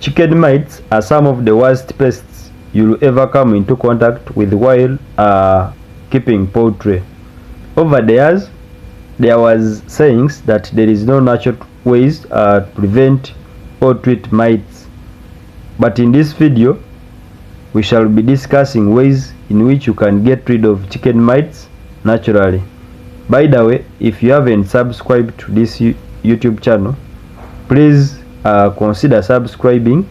Chicken mites are some of the worst pests you'll ever come into contact with while keeping poultry. Over the years, there was sayings that there is no natural ways to prevent or treat mites. But in this video, we shall be discussing ways in which you can get rid of chicken mites naturally. By the way, if you haven't subscribed to this YouTube channel, please consider subscribing.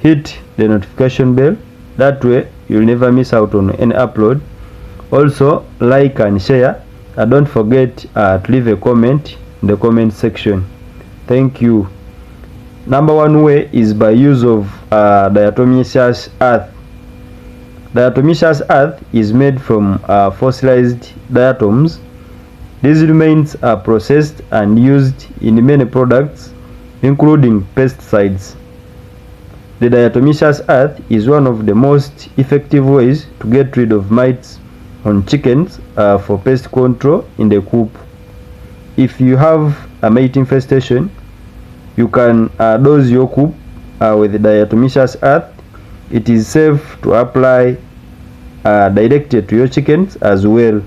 Hit the notification bell. That way you'll never miss out on any upload. Also, like and share, and don't forget to leave a comment in the comment section. Thank you. Number one way is by use of diatomaceous earth. Diatomaceous earth is made from fossilized diatoms. These remains are processed and used in many products, including pesticides. The diatomaceous earth is one of the most effective ways to get rid of mites on chickens for pest control in the coop. If you have a mite infestation, you can dose your coop with diatomaceous earth. It is safe to apply directed to your chickens as well.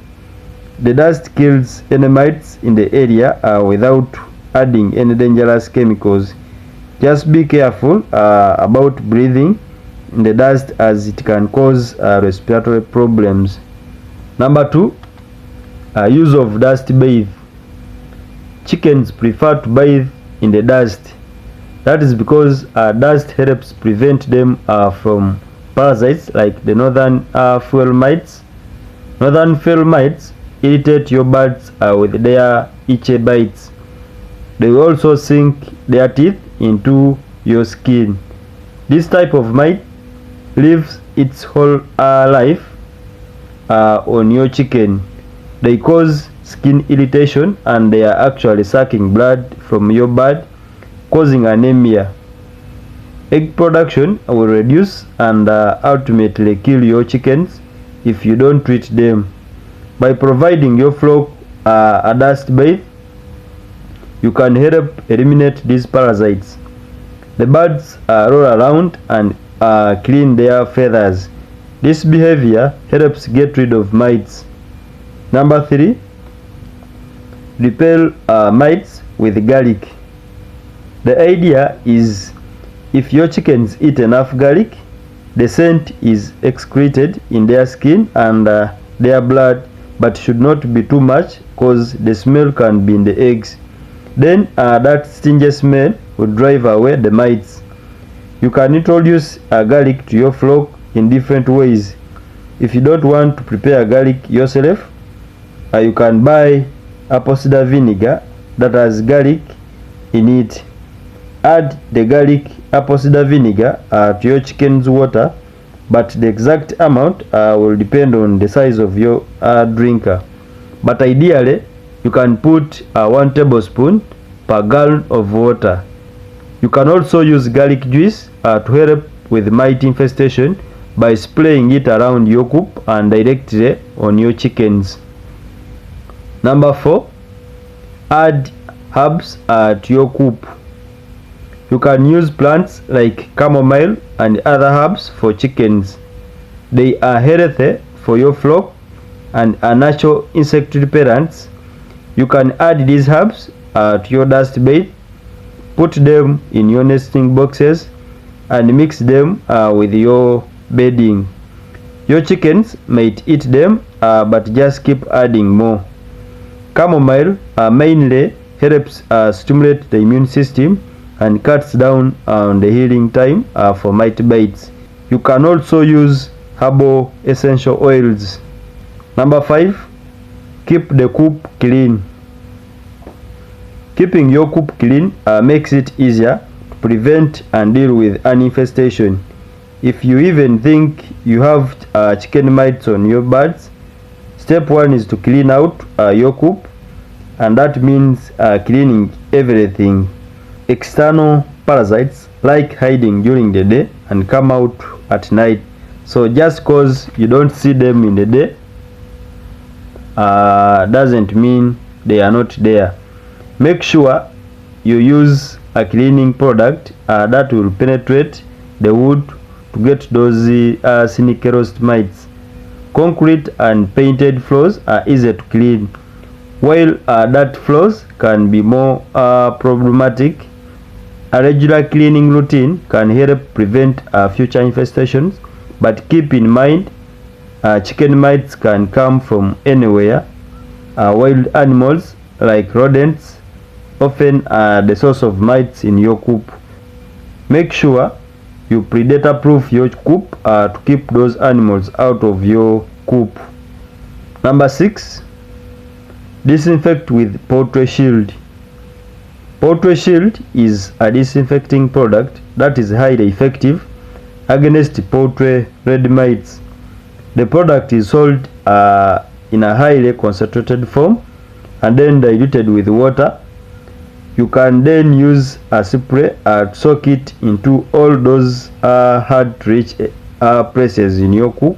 The dust kills any mites in the area without adding any dangerous chemicals. Just be careful about breathing in the dust, as it can cause respiratory problems. Number two, use of dust bath. Chickens prefer to bathe in the dust. That is because dust helps prevent them from parasites like the northern fuel mites. Northern fuel mites irritate your birds with their itchy bites. They will also sink their teeth into your skin. This type of mite lives its whole life on your chicken. They cause skin irritation and they are actually sucking blood from your bird, causing anemia. Egg production will reduce and ultimately kill your chickens if you don't treat them. By providing your flock a dust bath, you can help eliminate these parasites. The birds roll around and clean their feathers. This behavior helps get rid of mites. Number three, repel mites with garlic. The idea is, if your chickens eat enough garlic, the scent is excreted in their skin and their blood, but should not be too much because the smell can be in the eggs. Then that stingy smell will drive away the mites. You can introduce garlic to your flock in different ways. If you don't want to prepare garlic yourself, you can buy apple cider vinegar that has garlic in it. Add the garlic apple cider vinegar to your chicken's water, but the exact amount will depend on the size of your drinker. But ideally, you can put 1 tablespoon per gallon of water. You can also use garlic juice to help with mite infestation by spraying it around your coop and directly on your chickens. Number 4, add herbs to your coop. You can use plants like chamomile and other herbs for chickens. They are healthy for your flock and are natural insect repellents. You can add these herbs to your dust bath, put them in your nesting boxes, and mix them with your bedding. Your chickens might eat them, but just keep adding more. Chamomile mainly helps stimulate the immune system and cuts down on the healing time for mite bites. You can also use herbal essential oils. Number 5, keep the coop clean. Keeping your coop clean makes it easier to prevent and deal with an infestation. If you even think you have chicken mites on your birds, step 1 is to clean out your coop, and that means cleaning everything. External parasites like hiding during the day and come out at night. So just cause you don't see them in the day doesn't mean they are not there. Make sure you use a cleaning product that will penetrate the wood to get those sinikerous mites. Concrete and painted floors are easy to clean, while dirt floors can be more problematic. A regular cleaning routine can help prevent future infestations, but keep in mind chicken mites can come from anywhere. Wild animals like rodents often are the source of mites in your coop. Make sure you predator-proof your coop to keep those animals out of your coop. Number 6. Disinfect with Poultry Shield. Poultry Shield is a disinfecting product that is highly effective against poultry red mites. The product is sold in a highly concentrated form and then diluted with water. You can then use a spray to soak it into all those hard to reach places in your coop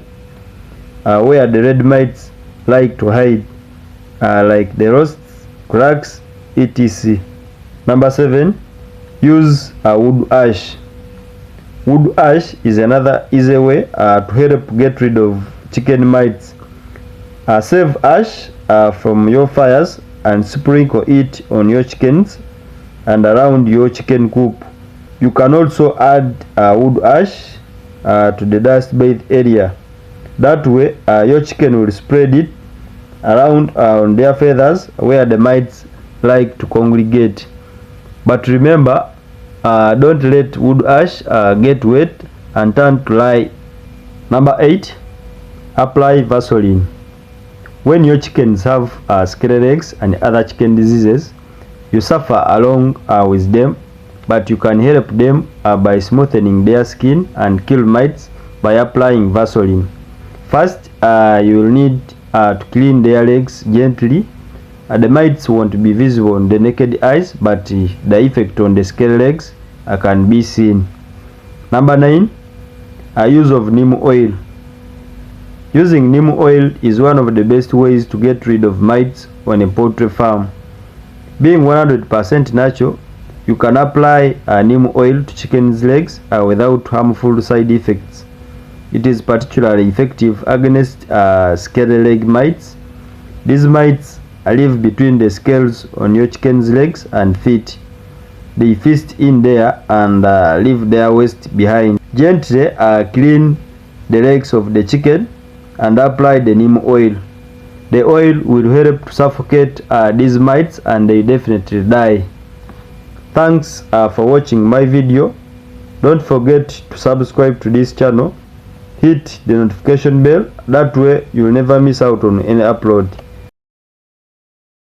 where the red mites like to hide, like the rosts, cracks, etc. Number 7. Use wood ash. Wood ash is another easy way to help get rid of chicken mites. Save ash from your fires and sprinkle it on your chickens and around your chicken coop. You can also add wood ash to the dust bathe area. That way your chicken will spread it around on their feathers where the mites like to congregate. But remember, don't let wood ash get wet and turn to lye. Number 8. Apply Vaseline. When your chickens have scaly legs and other chicken diseases, you suffer along with them, but you can help them by smoothing their skin and kill mites by applying Vaseline. First, you will need to clean their legs gently. The mites won't be visible on the naked eyes, but the effect on the scaly legs can be seen. Number 9. Use of neem oil. Using neem oil is one of the best ways to get rid of mites on a poultry farm. Being 100% natural, you can apply neem oil to chicken's legs without harmful side effects. It is particularly effective against scaly leg mites. These mites live between the scales on your chicken's legs and feet. They feast in there and leave their waste behind. Gently clean the legs of the chicken and apply the neem oil. The oil will help to suffocate these mites and they definitely die. Thanks for watching my video. Don't forget to subscribe to this channel. Hit the notification bell, that way you will never miss out on any upload.